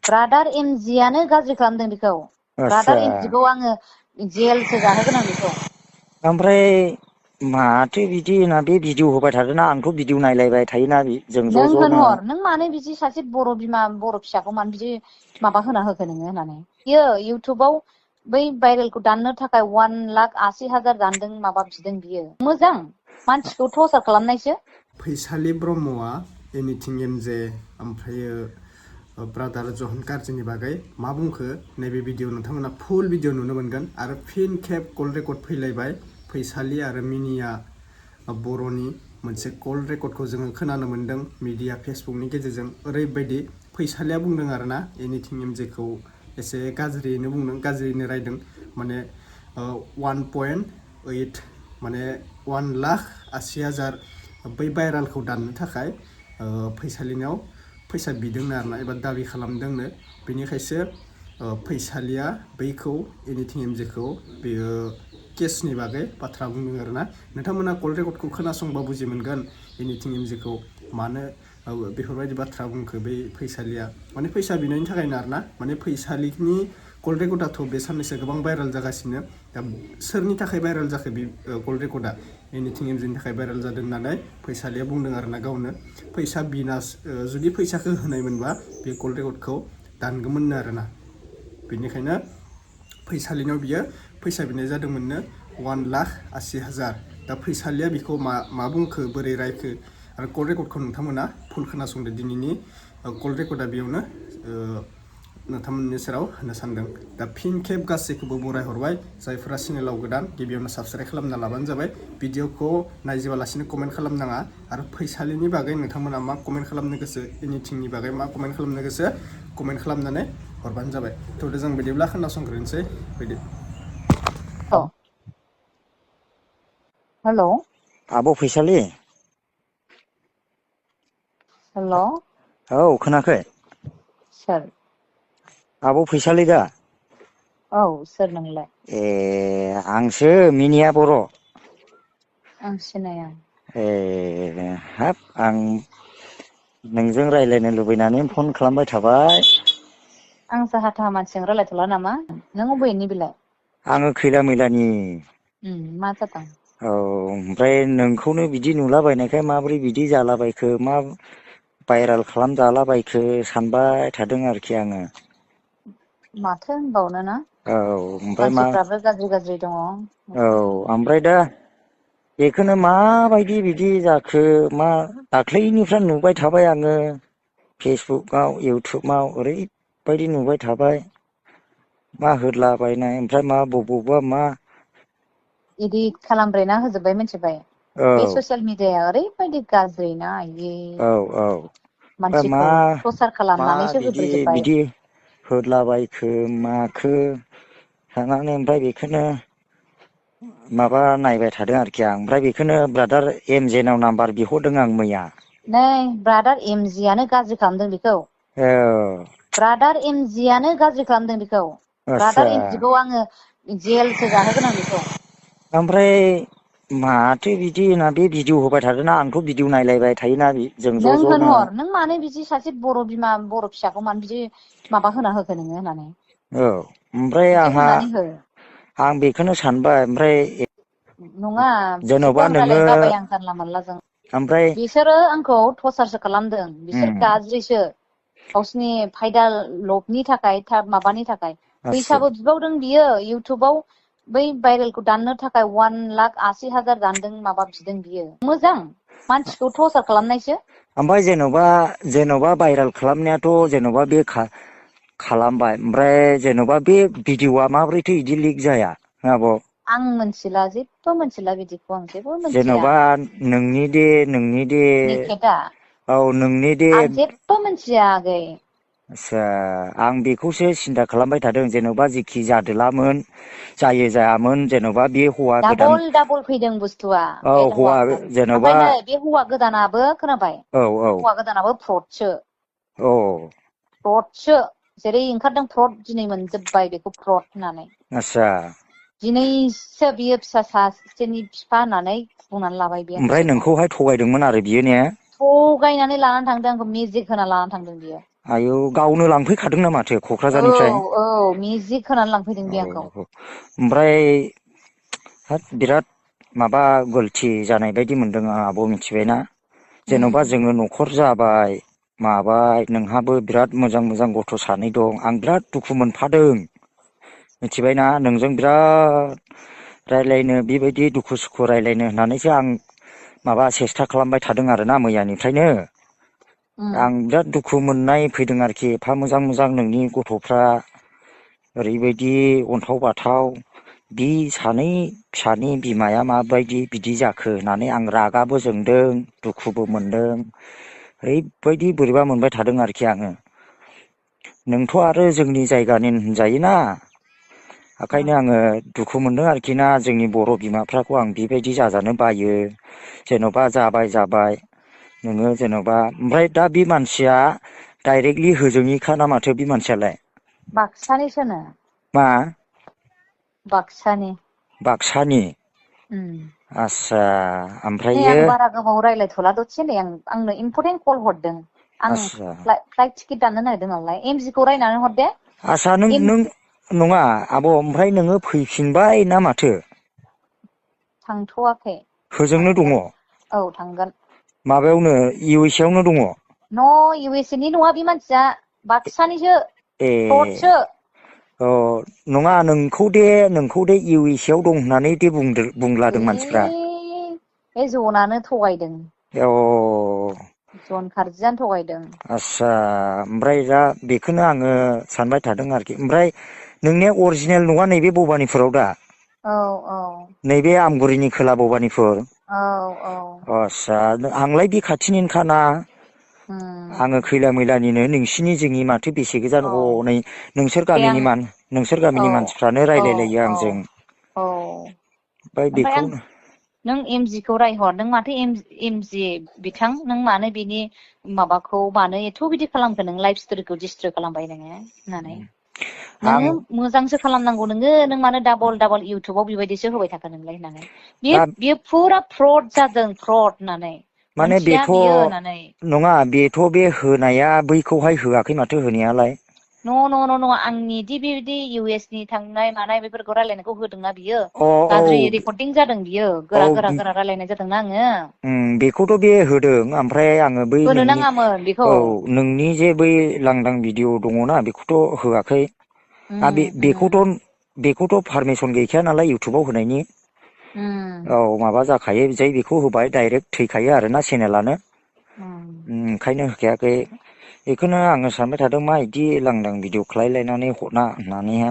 Brother एमजियानो गाज्रि खालामदों बेखौ ब्रादार एमजिखौ आङो जेलसो जाहोगोन आं बेखौ ओमफ्राय माथो बिदि ना बे भिडिअ होबाय थादोंना आंथ' भिडिअ नायलायबाय थायोना जों ज' नों ज'नो होनहर नों मानो बिदि सासे बर' बिमा बर' फिसाखौ मानो बिदि माबा होना होखो नोङो होननानै बियो इउटुबाव बै भाइरेलखौ दाननो थाखाय 1,80,000 दानदों माबा बिदों बियो मोजां मानसिखौ टर्चार खालामनायसो फैसालि ब्रह्मआ एनिथिं एमजे ओमफ्रायो ब्रादार जहन कारजिनि बागै मा बुंखो नैबे भिडिअ नोंथांमोना फुल भिडिअ नुनो मोनगोन आरो फिन खेब कल रेकर्ड फैलायबाय फैसालि आरो मिनिया बर'नि मोनसे कल रेकर्डखौ जोङो खोनानो मोन्दों मिडिया फेसबुकनि गेजेरजों ओरैबायदि फैसालिया बुंदों आरोना एनिथिं एमजेखौ एसे गाज्रियैनो बुंदों गाज्रियैनो रायदों माने 1.8 माने 1,80,000 बै भाइरालखौ दाननो थाखाय फैसालिनाव फैसा बिदोंनो आरोना एबा दाबि खालामदोंनो बेनिखायसो फैसालिया बैखौ एनिथिं एमजेखौ बेयो केसनि बागै बाथ्रा बुंदों आरोना नोंथांमोना कल रेकर्डखौ खोनासंबा बुजि मोनगोन एनिथिं एमजेखौ मानो बेफोरबायदि बाथ्रा बुंखो बै फैसालिया माने फैसा बिनायनि थाखायनो आरोना माने फैसालिनि कल रेकर्डआथ' बे साननैसो गोबां भाइराल जागासिनो दा सोरनि थाखाय भाइराल जाखो बे कल रेकर्डआ एनिथिं एमजेनि थाखाय भाइराल जादों होननानै फैसालिया बुंदों आरोना गावनो फैसा बिना जुदि फैसाखौ होनायमोनबा बे कल रेकर्डखौ दानगौमोननो आरोना बेनिखायनो फैसालिनाव बियो फैसा बिनाय जादोंमोननो 1,80,000 दा फैसालिया बेखौ मा बुंखो बोरै रायखो आरो कल रेकर्डखौ नोंथांमोना फुल खोनासंदो दिनैनि कल रेकर्डआ बेयावनो नोंथांमोननि सेराव होनो सानदों दा फिन खेब गासैखौबो बरायहरबाय जायफोरा चेनेलाव गोदान गिबियावनो साबस्क्राइब खालामना लाबानो जाबाय भिडिअखौ नायजोबालासिनो कमेन्ट खालामनाङा आरो फैसालिनि बागै नोंथांमोना मा कमेन्ट खालामनो गोसो एनिथिंनि बागै मा कमेन्ट खालामनो गोसो कमेन्ट खालामनानै हरबानो जाबाय थ' जों बिदिब्ला खोनासंग्रोनोसै बिदि हेलौ आब' फैसालि हेलौ औ खोनाखै सोर आब' फैसालि दा औ सोर नोंलाय ए आंसो मिनिया बर' आं सिनाया ए हाब आं नोंजों रायज्लायनो लुबैनानै फन खालामबाय थाबाय आं साहा थाहा मानसिजों रायलायथ'ला नामा नों अबेनि बेलाय आङो खैला मैलानि मा जादों औ ओमफ्राय नोंखौनो बिदि नुलाबायनायखाय माबोरै बिदि जालाबायखो मा भाइरेल खालामजालाबायखो सानबाय थादों आरोखि आङो माथो होनबावनो ना औ ओमफ्राय मानसिफ्राबो गाज्रि गाज्रि दङ औ ओमफ्राय दा बेखौनो माबायदि बिदि जाखो मा दाख्लैनिफ्राय नुबाय थाबाय आङो फेसबुकआव इउटुबाव ओरैबायदि नुबाय थाबाय मा होदलाबायनाय ओमफ्राय मा बबावबा मा इदिट खालामब्रेना होजोबबाय मिथिबाय औ बे ससियेल मिडियाया ओरैबायदि गाज्रि ना आयै औ औ ओमफ्राय मानसिखौ टर्चार मा खालामनानैसो होब्रेजोब्बाय बिदि होदलाबायखो माखो साननानै ओमफ्राय बेखौनो माबा नायबाय थादों आरोखि आं ओमफ्राय बेखौनो ब्रादार एम जे नाव नाम्बार बिहरदों आं मैया नै ब्रादार एमजियानो गाज्रि खालामदों बेखौ औ ब्रादार एमजियानो गाज्रि खालामदों बेखौ आदसा ब्रादार एमजिखौ आङो जेलसो जाहोगोन आं बेखौ ओमफ्राय माथो बिदि ना बे भिडिअ होबाय थादोंना आंथ' भिडिअ नायलायबाय थायोना जों ज' नों ज'नो होनहर नों मानो बिदि सासे बर' बिमा बर' फिसाखौ मानो बिदि माबा होना होखो नोङो होननानै औ ओमफ्राय बिदि आंहा होननानै हो आं बेखौनो सानबाय ओमफ्राय नङा बिदिखौ जेन'बा आं नोङो रायलायनो बाबाय आं जानला मोनलाजों ओमफ्राय बिसोरो आंखौ टर्चारसो खालामदों बिसोर गाज्रिसो गावसिनि फायदा लबनि थाखाय माबानि थाखाय आदसा फैसाबो बिबावदों बियो इउटुबाव बै भाइरेलखौ दाननो थाखाय 1,80,000 दानदों माबा बिदों बियो मोजां मानसिखौ टर्चार खालामनायसो ओमफ्राय जेन'बा भाइरेल खालामनायाथ' जेन'बा बे खालामबाय ओमफ्राय जेन'बा बे भिडिअआ माबोरैथो इदि लिक जाया आब' आं मोनथिला जेबो मोनथिला बिदिखौ आं जेबो मोनथिया जेन'बा नोंनि दे नेखेदा औ नोंनि दे आं जेबो मिथिया आगै आदसा आं बेखौसो सिन्था खालामबाय थादों जेन'बा जेखि जादोलामोन जायो जायामोन जेन'बा बे हौवा गोदान डाबल फैदों बुस्थुआ औ बे हौवा हौवाखौ जेन'बा ओमफ्राय नै बे हौवा गोदानाबो खोनाबाय औ औ हौवा गोदानाबो फ्रदसो औ फ्रदसो जेरै ओंखारदों फ्रद दिनै मोनजोबबाय बेखौ फ्रद होननानै आदसा दिनैसो बियो फिसा सासेनि बिफा होननानै बुंनानै लाबाय बे ओमफ्राय हारसिंनो नोंखौहाय थगायदोंमोन आरो बियो ने थगायनानै लानानै थांदों आंखौ मेजिक होना लानानै थांदों बियो आयौ गावनो लांफैखादों ना माथो औ क'क्राझारनिफ्राय? औ मेजिक होनानै लांफैदों बे आंखौ। औ ओमफ्राय हाब बिराद माबा गलथि जानाय बायदि मोनदों आं आब' मिथिबायना? जेन'बा जोङो न'खर जाबाय माबाय नोंहाबो बिराद मोजां मोजां गथ' सानै दं आं बिराद दुखु मोनफादों मिथिबायना नोंजों बिराद रायलायनो बेबायदि दुखु सुखु रायलायनो होननानैसो आं माबा सेस्था खालामबाय थादों आरोना मैयानिफ्रायनो आं बिराद दुखु मोननाय फैदों आरोखि एफा मोजां मोजां नोंनि गथ'फ्रा ओरैबायदि अन्थाव बाथाव बि सानै फिसानि बिमाया माबायदि बिदि जाखो होननानै आं रागाबो जोंदों दुखुबो मोनदों ओरैबायदि बोरैबा मोनबाय थादों आरोखि आङो। नोंथ' आरो जोंनि जायगानि होनजायोना ओंखायनो आङो दुखु मोनदों आरोखि ना जोंनि बर' बिमाफ्राखौ आं बेबायदि जाजानो बायो जेन'बा जाबाय जाबाय नोङो जेन'बा ओमफ्राय दा बे मानसिया डाइरेक्टलि होजोंनिखा ना माथो बे मानसियालाय? बाक्सानिसोनो। मा? बाक्सानि। बाक्सानि? उम। आस्सा नै ओमफ्रायो आं बारा गोबाव रायज्लायथ'ला दसे नै आंनो इम्परटेन्ट कल हरदों। आं आस्सा फ्लाइट टिकेट दाननो नागिरदों नालाय एमजिखौ रायनानै हर दे। आस्सा नों नङा आब' ओमफ्राय नोङो फैफिनबाय ना माथो? थांथ'वाखै होजोंनो दङ थांगोन औ थांगोन। माबायावनो इउ एस ए आवनो दङ? न' इउ एस ए नि नङा बे मानसिया बाक्सानिसो फ्रदसो। अ नङा नोंखौ दे इउ एस ए आव दं होननानै दे बुंलादों मानसिफ्रा। बे जनानो थगायदों। अ जन खारजियानो थगायदों। आस्सा ओमफ्राय दा बेखौनो आङो सानबाय थादों आरोखि ओमफ्राय नोंनिया अरिजिनेल नङा नैबे भबानिपुराव दा? औ औ। बुरिनि खोला भबानिपुर? औ औ। आस्सा आंलाय बे खाथिनिनोखाना आङो खैला मैलानिनो नोंसिनि जोंनि माथो बेसे गोजान औ हनै नोंसोर दे आं औ गामिनि मानसिफ्रानो औ रायलायलायो औ आंजों। औ ओमफ्राय ओमफ्राय बेखौ नों एमजिखौ रायहर नों माथो एमजि बिथां नों मानो बिनि माबाखौ मानो एथ' बिदि खालामखो नों लाइफ स्ट'रिखौ डिसट्रय खालामबाय नोङो होननानै आं नोङो मोजांसो खालामनांगौ नोङो मानो डाबल डाबल इउटुबाव बेबायदिसो होबाय थाखो नोंलाय होननानै दा बियो फुरा फ्रद जादों फ्रद होननानै माने मोनथिया बेथ' बियो होननानै नङा बेथ' बे होनाया बैखौहाय होआखै माथो होनायालाय न' आंनि दि बेबायदि इउ एस नि थांनाय मानाय बेफोरखौ रायलायनायखौ होदोंना बियो अ औ गाज्रि रेकर्डिं जादों बियो औ गोरा गोरा रायलायनाय जादोंना आङो बेखौथ' बे होदों ओमफ्राय आङो बै होनो नोंनि नाङामोन बेखौ औ नोंनि जे बै लांदां भिडिअ' दङना बेखौथ' होआखै उम बेखौथ' उम बेखौथ' पारमिसन गैखाया नालाय इउटुबाव होनायनि उम औ माबा जाखायो जै बेखौ होबाय डाइरेक्ट थैखायो आरोना चेनेलानो उम ओंखायनो होखायाखै बेखौनो आङो सानबाय थादों मा बिदि लांदां भिडिअ खालायलायनानै हरना होननानैहाय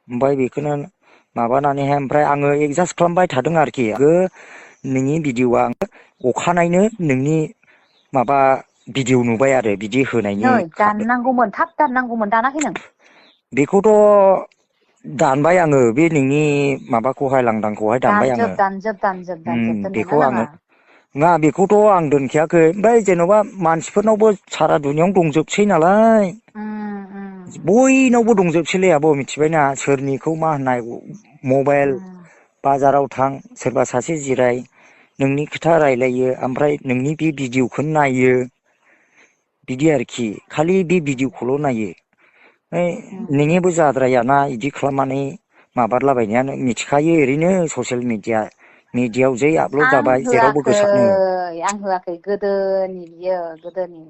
ओमफ्राय बेखौनो माबानानैहाय ओमफ्राय आङो एडजास्ट खालामबाय थादों आरोखि नोंनि भिडिअ'आ अखानायनो नोंनि माबा भिडिअ' नुबाय आरो बिदि होनायनि नै दाननांगौमोन थाब दाननांगौमोन दानाखै नों बेखौथ' दानबाय आङो बे नोंनि माबाखौहाय लांदां खौहाय दानबाय आङो दानजोब दोननोनो बेखौ नाङा आङो नङा बेखौथ' आं दोनखायाखै ओमफ्राय जेन'बा मानसिफोरनावबो सारा दुनियावनो दंजोबसै नालाय बयनावबो दंजोबसैलै आब' मिथिबायना सोरनिखौ मा होननाय मबाइल बाजाराव थां सोरबा सासे जिराय नोंनि खोथा रायलायो ओमफ्राय नोंनि बे भिडिअ'खौनो नायो बिदि आरोखि खालि बे भिडिअ'खौल' नायो नोंनिबो जाद्रायाना बिदि खालामनानै माबारलाबायनायानो मिथिखायो ओरैनो ससियेल मिडियाआव जै आपल'ड आं जाबाय जेरावबो गोसारनो होआखै गोदोनि बियो गोदोनि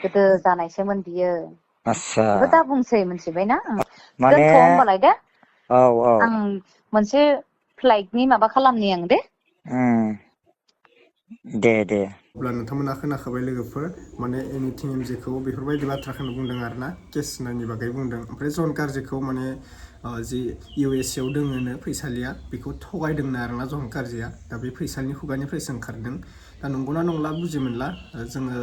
गोदो जानायसोमोन बियो आस्सा बेखौ दा बुंसै मिथिबायना माने दोनथ' होमबालाय दे औ औ आं मोनसे फ्लाइटनि माबा खालामनि आं दे दे अब्ला नोंथांमोना खोनाखाबाय लोगोफोर माने एनिथिं एमजेखौ बेफोरबायदि बाथ्राखौनो बुंदों आरो ना केस होनायनि बागै बुंदों ओमफ्राय जन गारजिखौ माने जि इउ एस ए आव दोङोनो फैसालिया बेखौ थगायदोंनो आरोना जन गारजिया दा बे फैसालिनि खुगानिफ्रायसो ओंखारदों दा नंगौना नंला बुजि मोनला जोङो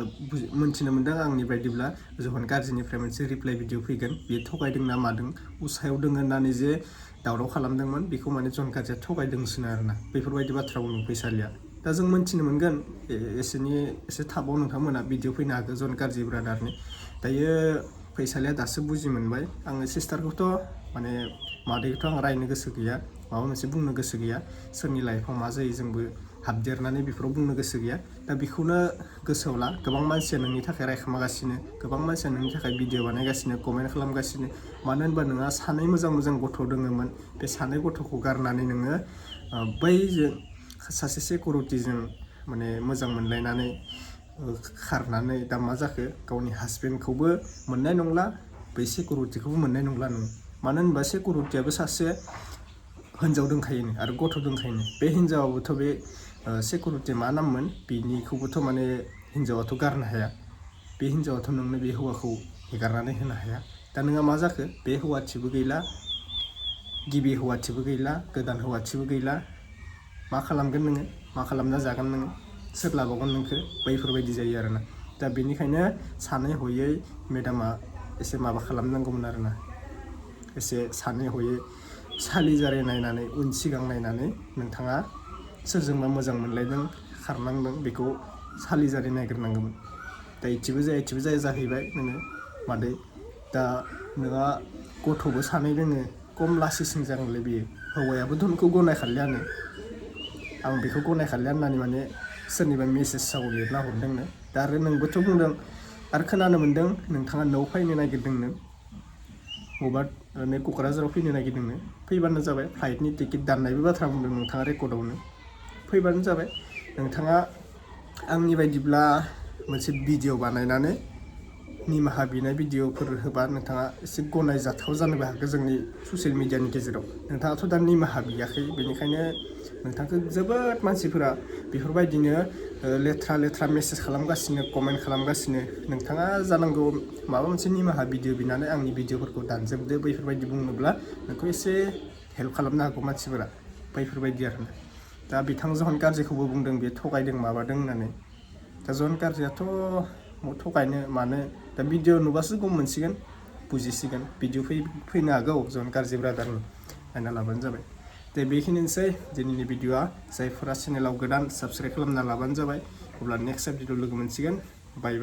मोनथिनो मोनदों आंनि बायदिब्ला जन गारजिनिफ्राय मोनसे रिप्लाइ भिडिअ फैगोन बेयो थगायदों ना मादों उसायाव दोङो होननानै जे दावराव खालामदोंमोन बेखौ माने जन गारजिया थगायदोंसोनो आरोना बेफोरबायदि बाथ्रा बुंदों फैसालिया दा जों मोनथिनो मोनगोन एसे थाबाव नोंथांमोना भिडिअ फैनो हागौ जन गारजि ब्रादारनि दायो फैसालिया दासो बुजि मोनबाय आङो सिस्टारखौथ' माने मादैखौथ' आं रायनो गोसो गैया माबा मोनसे बुंनो गोसो गैया सोरनि लाइफआव मा जायो जोंबो हाबदेरनानै बेफोराव बुंनो गोसो गैया दा बेखौनो गोसोआव ला गोबां मानसिया नोंनि थाखाय रायखोमागासिनो गोबां मानसिया नोंनि थाखाय भिडिअ बानायगासिनो कमेन्ट खालामगासिनो मानो होनबा नोंहा सानै मोजां गथ' दङमोन बे सानै गथ'खौ गारनानै नोङो बैजों सासे सिकिउरिटिजों माने मोजां मोनलायनानै खारनानै दा मा जाखो गावनि हासबेन्डखौबो मोननाय नंला बै सिकिउरिटिखौबो मोननाय नंला नों मानो होनबा सिकिउरिटियाबो सासे हिन्जाव दंखायोनो आरो गथ' दंखायोनो बे हिन्जावाबोथ' बे सिकिउरिटि मा नाममोन बिनिखौबोथ' माने हिन्जावाथ' गारनो हाया बे हिन्जावाथ' नोंनो बे हौवाखौ हेगारनानै होनो हाया दा नोंहा मा जाखो बे हौवाथिबो गैला गिबि हौवाथिबो गैला गोदान हौवाथिबो गैला मा खालामगोन नोङो मा खालामना जागोन नोङो सोर लाबावगोन नोंखौ बैफोरबायदि जायो आरोना दा बेनिखायनो सानै हयै मेडामा एसे माबा खालामनांगौमोन आरोना एसे सानै हयै सालिजारि नायनानै उन सिगां नायनानै नोंथाङा सोरजोंबा मोजां मोनलायदों खारनांदों बेखौ सालिजारि नायग्रोनांगौमोन दा इथिबो जाया जाहैबाय नोङो मादै दा नोंहा गथ'बो सानै दोङो खम लासिंसिं जागोनलै बियो हौवायाबोथ' नोंखौ गनायखालियानो आं बेखौ गनायखालिया होननानै माने सोरनिबा मेसेजाव लिरना हरदोंनो दा आरो नोंबोथ' बुंदों आरो खोनानो मोन्दों नोंथाङा न'आव फैनो नागिरदोंनो बबेबा नै क'क्राझाराव फैनो नागिरदोंनो फैबानो जाबाय फ्लाइटनि टिकेट दाननायबो बाथ्रा बुंदों नोंथाङा रेकर्डआवनो फैबानो जाबाय नोंथाङा आंनि बायदिब्ला मोनसे भिडिअ बानायनानै निमाहा बिनाय भिडिअफोर होबा नोंथाङा एसे गनायजाथाव जानोबो हागौ जोंनि ससियेल मिडियानि गेजेराव नोंथाङाथ' दा निमाहा बियाखै बेनिखायनो नोंथांखौ जोबोद मानसिफोरा बेफोरबायदिनो लेथ्रा मेसेज खालामगासिनो कमेन्ट खालामगासिनो नोंथाङा जानांगौ माबा मोनसे निमाहा भिडिअ बिनानै आंनि भिडिअफोरखौ दानजोबदो बैफोरबायदि बुंनोब्ला नोंखौ एसे हेल्प खालामनो हागौ मानसिफोरा बैफोरबायदि आरोना दा बिथां जहन काजिखौबो बुंदों बे थगायदों माबादों होननानै दा जहन काजियाथ' थगायनो मानो दा भिडिअ नुबासो गम मोनसिगोन बुजिसिगोन भिडिअ फैनो हागौ जहन काजि ब्रादारनि नायना लाबानो जाबाय दे बेखिनिसै दिनैनि भिडिअआ जायफोरा चेनेलाव गोदान साबस्क्राइब खालामना लाबानो जाबाय अब्ला नेक्स्ट भिडिअ लोगो मोनसिगोन बाय बाय